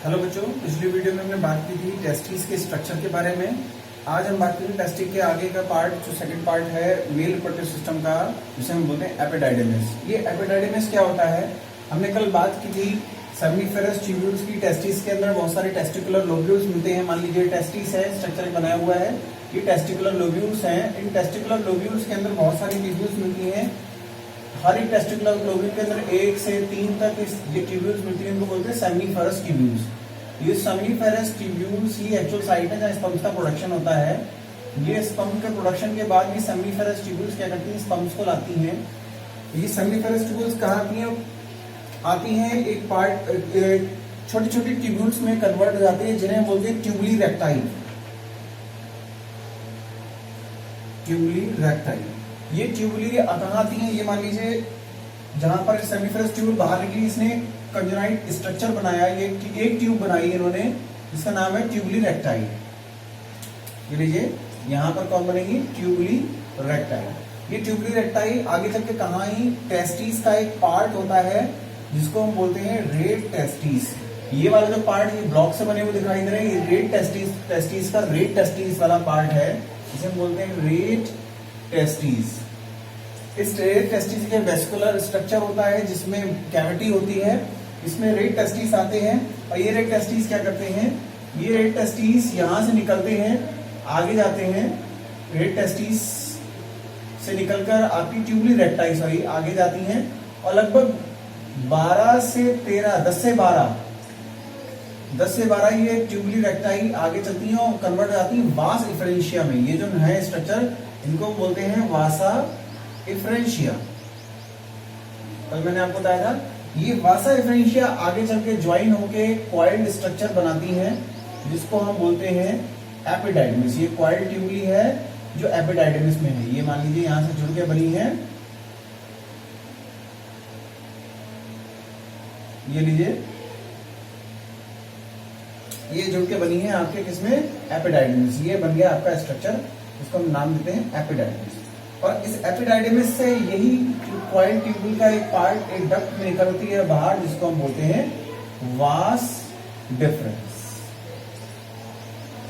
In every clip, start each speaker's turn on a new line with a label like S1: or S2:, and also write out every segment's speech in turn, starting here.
S1: Hello बच्चों, पिछली video में हमने बात की थी टेस्टिस के स्ट्रक्चर के बारे में। आज हम बात करेंगे टेस्टिस के आगे का पार्ट, जो सेकंड पार्ट है मेल रिप्रोडक्टिव सिस्टम का, जिसे हम बोलते हैं एपिडाइडिमिस। ये एपिडाइडिमिस क्या होता है? हमने कल बात की थी सेमिनिफेरस ट्यूब्यूल्स की। टेस्टिस के अंदर बहुत सारे टेस्टिकुलर लोब्यूल्स मिलते हैं। मान लीजिए टेस्टिस है, स्ट्रक्चर बनाया हुआ है, ये टेस्टिकुलर लोब्यूल्स हैं। इन टेस्टिकुलर लोब्यूल्स के अंदर बहुत सारी ट्यूब्यूल्स मिलती हैं। हर एक टेस्टिकुलर लोब्यूल के अंदर 1 से 3 तक ये ट्यूब्यूल्स मिलती हैं। इनको बोलते हैं सेमिनिफेरस ट्यूब्यूल्स। ये सेमिनिफेरस ट्यूब्यूल्स ही एक्चुअल साइट है जहाँ स्पम्स का प्रोडक्शन होता है। ये स्पम्स के प्रोडक्शन के बाद ये सेमिनिफेरस ट्यूब्यूल्स क्या करती हैं? स्पम्स को लाती हैं। ये सेमिनिफेरस ट्यूब्यूल्स कहाँ आती हैं? एक पार्ट छोटी छोटी ट्यूब्यूल्स में कन्वर्ट हो जाती है, जिन्हें बोलते हैं ट्यूबुली रेक्टाइल। ट्यूबुली रेक्टाइल ये ट्यूबुली कहाँ आती है? ये मान लीजिए जहां पर सेमिनिफेरस ट्यूब बाहर निकली, इसने कंजोनाइट स्ट्रक्चर बनाया, ये एक ट्यूब बनाई इन्होंने, इसका नाम है ट्यूबुली रेक्टाइल। ये लीजिए यहां पर कौन बनेगी? ट्यूबुली रेक्टाइल। ये ट्यूबुली रेक्टाइल आगे चल के कहाँ ही टेस्टिस का एक पार्ट होता है जिसको हम बोलते हैं रेट टेस्टिस। ये वाला जो पार्ट ये ब्लॉक से बने हुए दिखाई दे रहे हैं, ये रेट टेस्टिस का रेट टेस्टिस वाला पार्ट है, इसे हम बोलते हैं रेट टेस्टिस। इस रेट टेस्टिस के वेस्कुलर स्ट्रक्चर होता है जिसमें कैविटी होती है, इसमें रेट टेस्टिस आते हैं। और ये रेट टेस्टिस क्या करते हैं? ये रेट टेस्टिस यहां से निकलते हैं, आगे जाते हैं। रेट टेस्टिस से निकलकर आपकी ट्यूबुली रेक्टाइल सॉरी आगे जाती हैं और लगभग 12 से 13 10 से 12 ये ट्यूबुली रेक्टाइल आगे चलती हैं और कन्वर्ट हो जाती है वास इफरेंशिया में। ये जो है स्ट्रक्चर, इनको बोलते हैं वासा इफरेंशिया। कल मैंने आपको बताया था, ये वासा इफरेंशिया आगे चल के ज्वाइन होके कॉइल्ड स्ट्रक्चर बनाती है, जिसको हम बोलते हैं एपिडाइडिमिस। ये कॉइल्ड ट्यूबुली है जो एपिडाइडिमिस में है। ये मान लीजिए यहां से जुड़ के बनी है, ये लीजिए ये जुड़ के बनी है आपके किसमें? एपिडाइडिमिस। ये बन गया आपका स्ट्रक्चर, इसको हम नाम देते हैं एपिडाइडिमिस। और इस एपिडाइडिमिस से यही कॉइल ट्यूबुल का एक पार्ट, एक डक्ट में निकलती है बाहर, जिसको हम बोलते हैं वास डिफरेंस।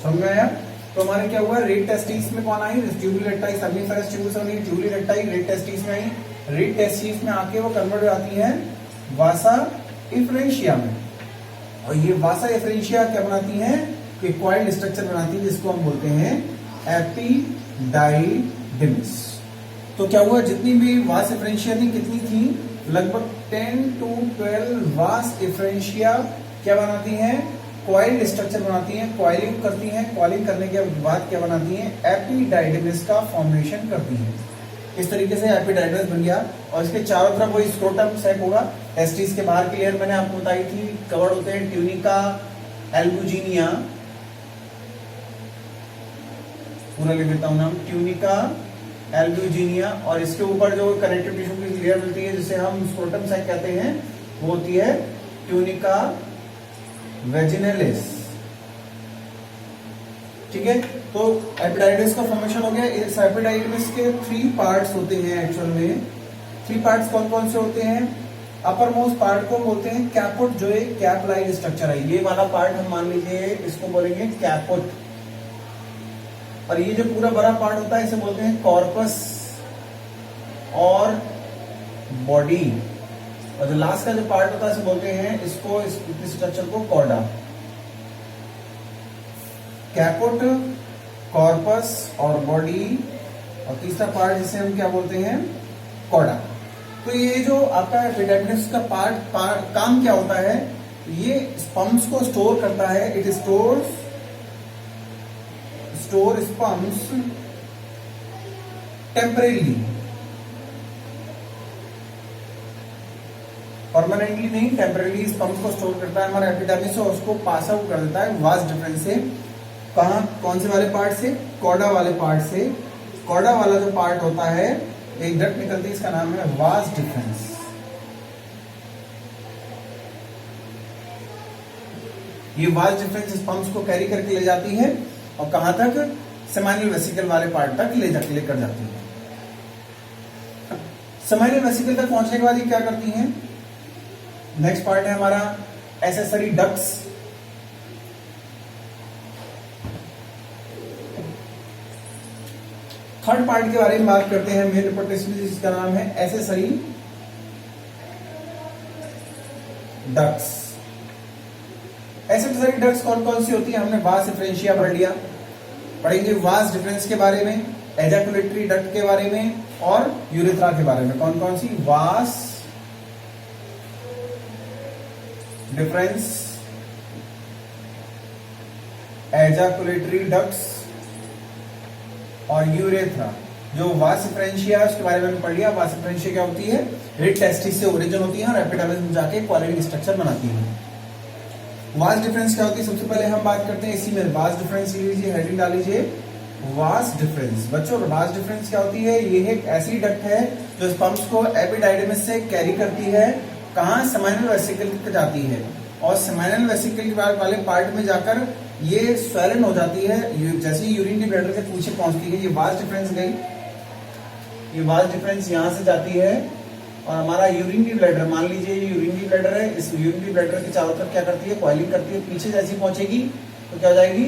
S1: समझ में आया? तो हमारे क्या हुआ? रेट टेस्टिस में कौन आई? ट्यूबुली रेक्टाइल सेमिनिफेरस ट्यूब्यूल्स बनी, ट्यूबुली रेक्टाइल रेट टेस्टिस में आई। रेट टेस्टिस में आके वो कन्वर्ट हो जाती है वासा इफरेंशिया में। और ये वासा इफरेंशिया क्या बनाती है? एक कॉइल्ड स्ट्रक्चर बनाती है, जिसको हम बोलते हैं एपिडाइडिमिस। तो क्या हुआ? जितनी भी वास इफरेंशिया थी, कितनी थी? लगभग 10 to 12 वास इफरेंशिया क्या बनाती हैं? कॉइल्ड स्ट्रक्चर बनाती हैं, कॉइलिंग करती हैं। कॉइलिंग करने के बाद क्या बनाती हैं? एपिडाइडिमिस का फॉर्मेशन करती हैं। इस तरीके से एपिडाइडिमिस बन गया। और इसके चारों तरफ वही स्क्रोटम सेक होगा। टेस्टिस के बाहर की लेयर मैंने आपको बताई थी, कवर्ड होते हैं ट्यूनिका एल्बुजिनिया, पूरा लिख देता हूं नाम, ट्यूनिका एल्बुजिनिया। और इसके ऊपर जो कनेक्टिव टिश्यू की लेयर मिलती है, जिसे हम स्क्रोटम सेक कहते हैं, वो होती है ट्यूनिका वेजिनलिस। ठीक है, तो एपिडाइडिमिस का फॉर्मेशन हो गया। इस एपिडाइडिमिस के 3 पार्ट्स होते हैं एक्चुअल में। 3 पार्ट्स कौन कौन से होते हैं? अपर मोस्ट पार्ट को बोलते हैं कैपोट, जो एक कैप लाइक स्ट्रक्चर है। ये वाला पार्ट हम मान लीजिए इसको बोलेंगे कैपोट। और ये जो पूरा बड़ा पार्ट होता है, इसे बोलते हैं कॉर्पस और बॉडी। और जो लास्ट का जो पार्ट होता है, इसे बोलते हैं इसको, इस स्ट्रक्चर को कॉर्डा। कैपोट, कॉर्पस और बॉडी, और तीसरा पार्ट जिसे हम क्या बोलते हैं? कॉर्डा। तो ये जो आपका एपिडाइडिमिस का पार्ट काम क्या होता है? ये स्पम्स को स्टोर करता है। It store sperms temporarily, permanently नहीं, टेम्परेली स्पम्स को स्टोर करता है हमारा एपिडाइडिमिस, और उसको पास आउट कर देता है वास डिफरेंस से। कौन से वाले पार्ट से? कॉर्डा वाले पार्ट से। कॉर्डा वाला जो पार्ट होता है, एक डक्ट निकलती है, इसका नाम है वास डिफरेंस। ये वास डिफरेंस स्पम्स को कैरी करके ले जाती है और कहां तक? सेमाइनल वेसिकल वाले पार्ट तक लेकर जाती है। सेमाइनल वेसिकल तक पहुंचने के बाद ये क्या करती हैं? नेक्स्ट पार्ट है हमारा एसेसरी डक्ट्स। थर्ड पार्ट के बारे में बात करते हैं मेल रिपोर्टेशन, जिसका नाम है एसेसरी डक्ट्स। एसेसरी डक्ट्स कौन कौन सी होती है? हमने वास डिफरेंशिया पढ़ लिया, पढ़ेंगे वास डिफरेंस के बारे में, एजाकुलेटरी डक्ट के बारे में और यूरेथ्रा के बारे में। कौन कौन सी? वास डिफरेंस, एजाकुलेटरी डक्ट्स और यूरेथ्रा। जो वास डिफरेंशिया है उसके बारे में पढ़ लिया। वास डिफरेंशिया क्या होती है? रेड टेस्टिस से ओरिजिन होती है और एपिडर्मिस में जाके क्वालिटी स्ट्रक्चर बनाती है। वास डिफरेंस क्या होती है? सबसे पहले हम बात करते हैं इसी में। वास डिफरेंस लीजिए, हेडिंग डाल लीजिए वास डिफरेंस। बच्चों वास डिफरेंस क्या होती है? ये एक ऐसी डक्ट है जो स्पर्म्स को एपिडाइडमिस से कैरी करती है। कहां? सेमिनल वेसिकल तक जाती है और सेमिनल वेसिकल वाले पार्ट में जाकर ये स्वेलन हो जाती है। जैसे ही यूरिन की ब्लैडर के पीछे पहुंचती है, ये वास डिफरेंस गई, ये वास डिफरेंस यहां से जाती है और हमारा यूरिन की ब्लैडर, मान लीजिए ये यूरिन की ब्लैडर है, इस यूरिन की ब्लैडर के चारों तरफ क्या करती है? कॉइलिंग करती है। पीछे जैसी पहुंचेगी तो क्या हो जाएगी?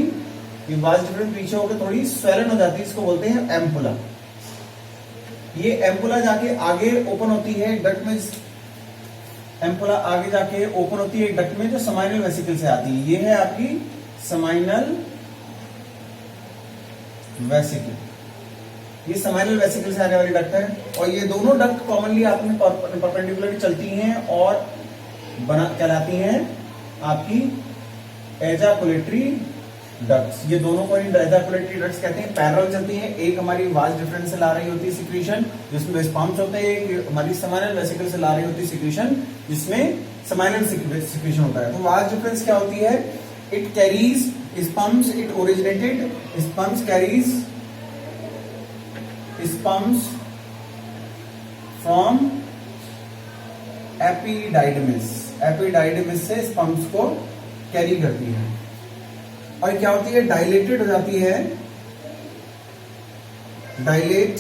S1: ये वास डिफरेंस पीछे होकर थोड़ी स्वेलन हो जाती है, इसको बोलते हैं एम्पुला। ये एम्पुला जाके आगे ओपन होती है डक्ट में। एम्पुला आगे जाके ओपन होती है डक्ट में जो सेमिनल वेसिकल से आती है। ये है आपकी सेमिनल वेसिकल, ये सेमिनल वेसिकल से आने वाली डक्ट है। और ये दोनों डक्ट कॉमनली आपने परपेंडिकुलरली चलती हैं और बना कहलाती हैं आपकी एजाकुलेटरी डक्ट्स। ये दोनों को एजाकुलेटरी डक्ट्स कहते हैं। पैरेलल चलती हैं, एक हमारी वास डिफरेंस से ला रही होती है सिक्रीशन जिसमें स्पर्म्स होते हैं, एक हमारी सेमिनल वेसिकल से ला रही होती है सिक्रीशन जिसमें सेमिनल सिक्रीशन होता है। तो वास डिफरेंस क्या होती है? It carries sperms, it originated, sperms carries sperms from epididymis, epididymis से sperms को कैरी करती है और क्या होती है? डायलेटेड हो जाती है, dilate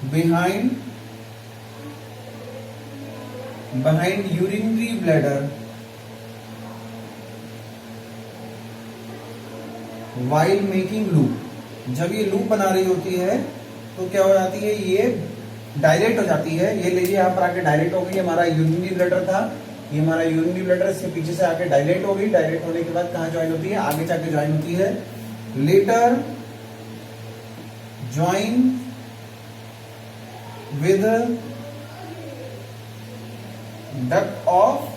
S1: behind urinary bladder while making loop. जब ये लूप बना रही होती है तो क्या हो जाती है? ये डायलेट हो जाती है। ये लीजिए यहाँ पर आके डायलेट हो गई, हमारा यूरिनरी ब्लैडर था, ये हमारा यूरिनरी ब्लैडर इसके पीछे से आके डायलेट हो गई। डायलेट होने के बाद कहाँ ज्वाइन होती है? आगे जाके ज्वाइन होती है, later join with duct of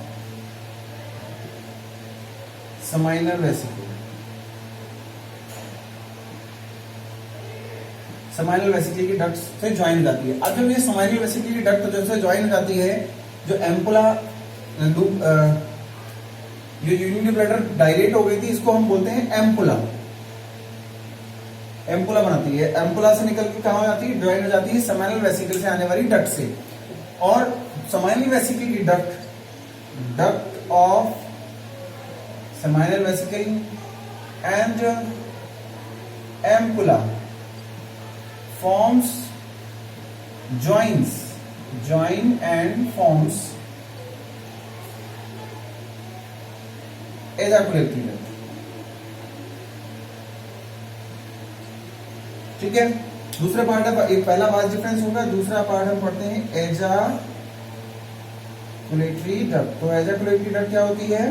S1: seminal vesicle. Seminal vesicle की डक्ट से ज्वाइन हो जाती है। अब जब ये सेमिनल वेसिकल की डक्ट जब ज्वाइन हो जाती है, जो एम्पुला लूप ये यूरिनरी ब्लैडर डायलेट हो गई थी, इसको हम बोलते हैं एम्पुला। एम्पुला बनाती है, एम्पुला से निकल के कहां हो जाती है? ज्वाइन हो जाती है सेमिनल वेसिकल से आने वाली डक्ट से। और सेमिनल वेसिकल की duct of seminal vesicle and ampulla forms join and forms ejaculatory duct। ठीक है, दूसरा पार्ट है, एक पहला वास डिफरेंस होगा, दूसरा पार्ट हम पढ़ते हैं एजाकुलेटरी डक्ट। तो एजाकुलेटरी डक्ट क्या होती है?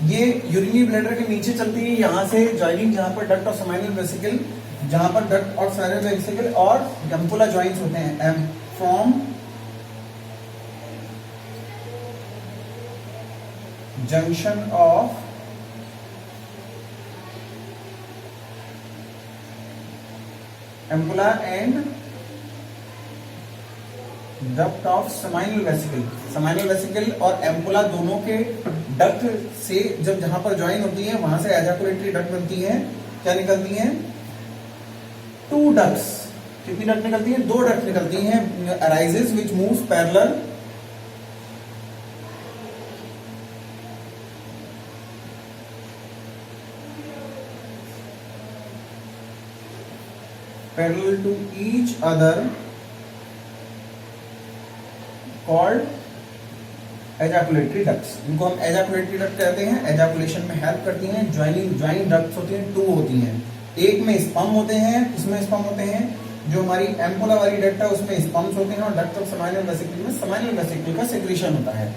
S1: ये यूरिनरी ब्लैडर के नीचे चलती है, यहां से ज्वाइनिंग जहां पर डक्ट और सेमिनल वेसिकल, जहां पर डक्ट और सेमिनल वेसिकल और एम्पुला ज्वाइंट्स होते हैं, from junction of ampulla and duct of seminal vesicle. Seminal vesicle और एम्पुला दोनों के डक्ट से जब जहां पर ज्वाइन होती है वहां से एजाकुलेटरी डक्ट बनती है। क्या निकलती हैं? 2 डक्ट्स। कितनी डक्ट निकलती है? 2 डक्ट निकलती हैं। Arises which moves parallel to each other called ejaculatory ducts. इनको हम एजाकुलेटरी डक्ट कहते हैं। एजाकुलेशन में हेल्प करती हैं। ज्वाइन डक्ट्स होती हैं, 2 होती हैं। एक में स्पम होते हैं, इसमें स्पम होते हैं, जो हमारी एम्पुला वाली डक्ट है उसमें स्पम्स होते हैं, और डक्ट ऑफ सेमाइनल वेसिकल में सेमाइनल वेसिकल का सेक्रेशन होता है।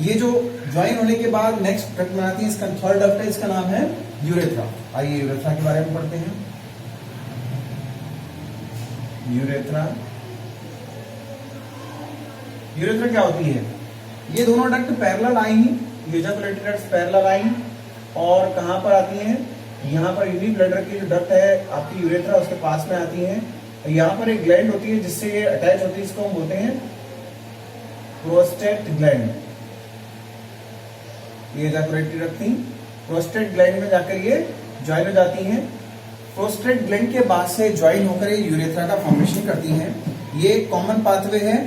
S1: ये जो ज्वाइन होने के बाद नेक्स्ट डक्ट बनाती है, इसका थर्ड डक्ट है, इसका नाम है यूरेथ्रा। आइए यूरेथ्रा के बारे में पढ़ते हैं। यूरेथ्रा, यूरेथ्रा क्या होती है? ये दोनों डक्ट पैरेलल आएंगी, यूजाकुलेटेड डक्ट्स पैरेलल आएंगी, और कहां पर आती हैं? यहाँ पर यूरी ब्लडर की जो डक्ट है आपकी यूरेथ्रा, उसके पास में आती है। यहाँ पर एक ग्लैंड होती है जिससे ये अटैच होती है, इसको हम बोलते हैं प्रोस्टेट ग्लैंड। ये इजैकुलेटरी डक्ट थी, प्रोस्टेट ग्लैंड में जाकर ये ज्वाइन हो जाती हैं। प्रोस्टेट ग्लैंड के बाद से ज्वाइन होकर ये यूरेथ्रा का फॉर्मेशन करती हैं। ये कॉमन पाथवे है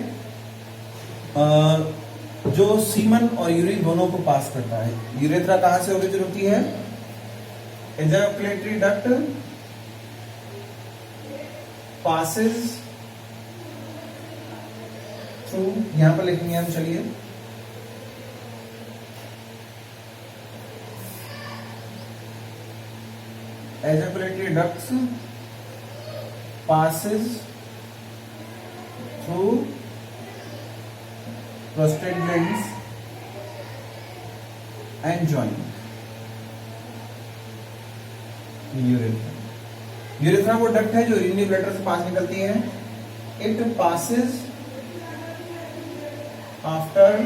S1: जो सीमन और यूरिन दोनों को पास करता है। यूरेथ्रा कहां से ओरिजिन होती है? एजाकुलेटरी डक्ट पासेस थ्रू, यहां पर लिखेंगे हम, चलिए, ejaculatory ducts passes through prostate glands and join urethra. Urethra वो डक्ट है जो यूरिनरी ब्लैडर से पास निकलती है। It passes after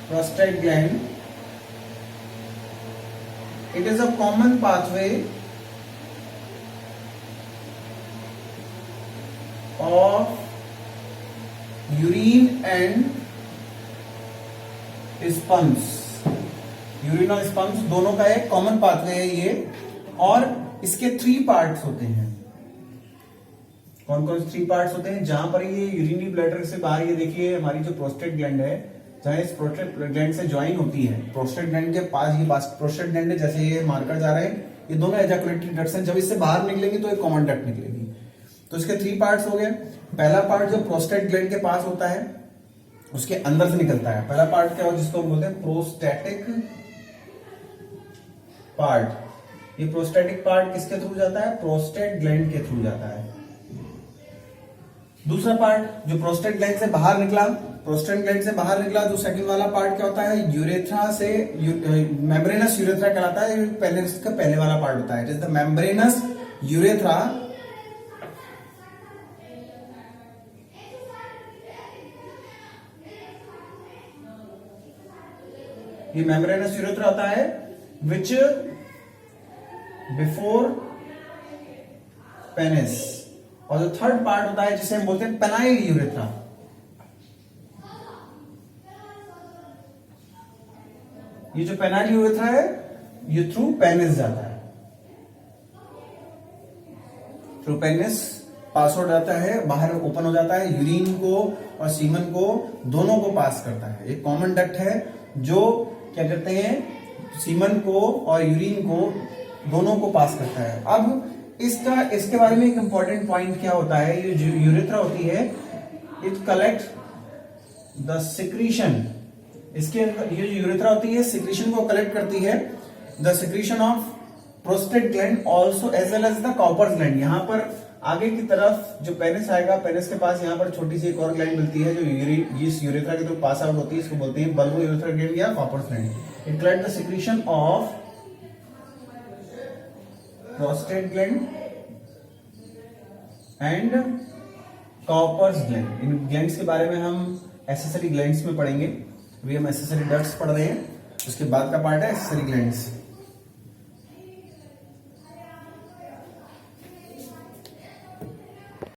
S1: prostate gland. It is a common pathway of urine and sperms. Urine और स्पम्स दोनों का एक कॉमन पाथवे है ये, और इसके 3 पार्ट्स होते हैं। कौन कौन से 3 पार्ट्स होते हैं? जहां पर ये यूरिनरी ब्लैडर से बाहर, ये देखिए हमारी जो प्रोस्टेट ग्लैंड है, जहां इस प्रोस्टेट ग्लैंड से ज्वाइन होती है, प्रोस्टेट ग्लैंड के पास ये प्रोस्टेट ग्लैंड है, जैसे ये मार्कर जा रहे हैं, ये दोनों एजाकुलेटरी डक्ट्स हैं। जब इससे बाहर निकलेंगी तो एक कॉमन डक्ट निकलेगी। तो इसके 3 पार्ट्स हो गए। पहला पार्ट जो प्रोस्टेट ग्लैंड के पास होता है, उसके अंदर से निकलता है। पहला पार्ट क्या हो, जिसको हम बोलते हैं प्रोस्टैटिक पार्ट। ये प्रोस्टैटिक पार्ट किसके थ्रू जाता है? प्रोस्टेट ग्लैंड के थ्रू जाता है। दूसरा पार्ट जो प्रोस्टेट ग्लैंड से बाहर निकला, प्रोस्टेट ग्लैंड से बाहर निकला, तो सेकंड वाला पार्ट क्या होता है? यूरेथ्रा से, मेम्ब्रेनस यूरेथ्रा कहलाता है। पहले इसका पहले वाला पार्ट होता है, it is the membranes urethra. ये मेम्ब्रेनस यूरेथ्रा होता है विच बिफोर पेनिस। और जो थर्ड पार्ट होता है जिसे हम बोलते हैं पेनाइल यूरेथ्रा। ये जो पेनाइल यूरेथ्रा है ये थ्रू पेनिस जाता है, थ्रू पेनिस पास हो जाता है, बाहर ओपन हो जाता है, यूरिन को और सीमन को दोनों को पास करता है। एक कॉमन डक्ट है जो क्या करते हैं, सीमन को और यूरिन को दोनों को पास करता है। अब इसके बारे में एक इंपॉर्टेंट पॉइंट क्या होता है, ये जो यूरेथ्रा होती है, इट कलेक्ट द सिक्रीशन। इसके ये जो यूरेथ्रा होती है सिक्रीशन को कलेक्ट करती है, the secretion of prostate gland also as well as the Cowper's gland. यहाँ पर आगे की तरफ जो पेनिस आएगा, पेनिस के पास यहाँ पर छोटी सी एक और ग्लैंड मिलती है जो इस यूरेथ्रा के थ्रू पास आउट होती है, इसको बोलते हैं बल्बो यूरेथ्रा ग्लैंड या Cowper's gland. It collect the secretion of prostate gland and Cowper's gland. इन ग्लैंड्स के बारे में हम एसेसरी ग्लैंड्स में पढ़ेंगे। अभी हम एसेसरी डक्ट्स पढ़ रहे हैं, उसके बाद का पार्ट है एसेसरी ग्लैंड्स।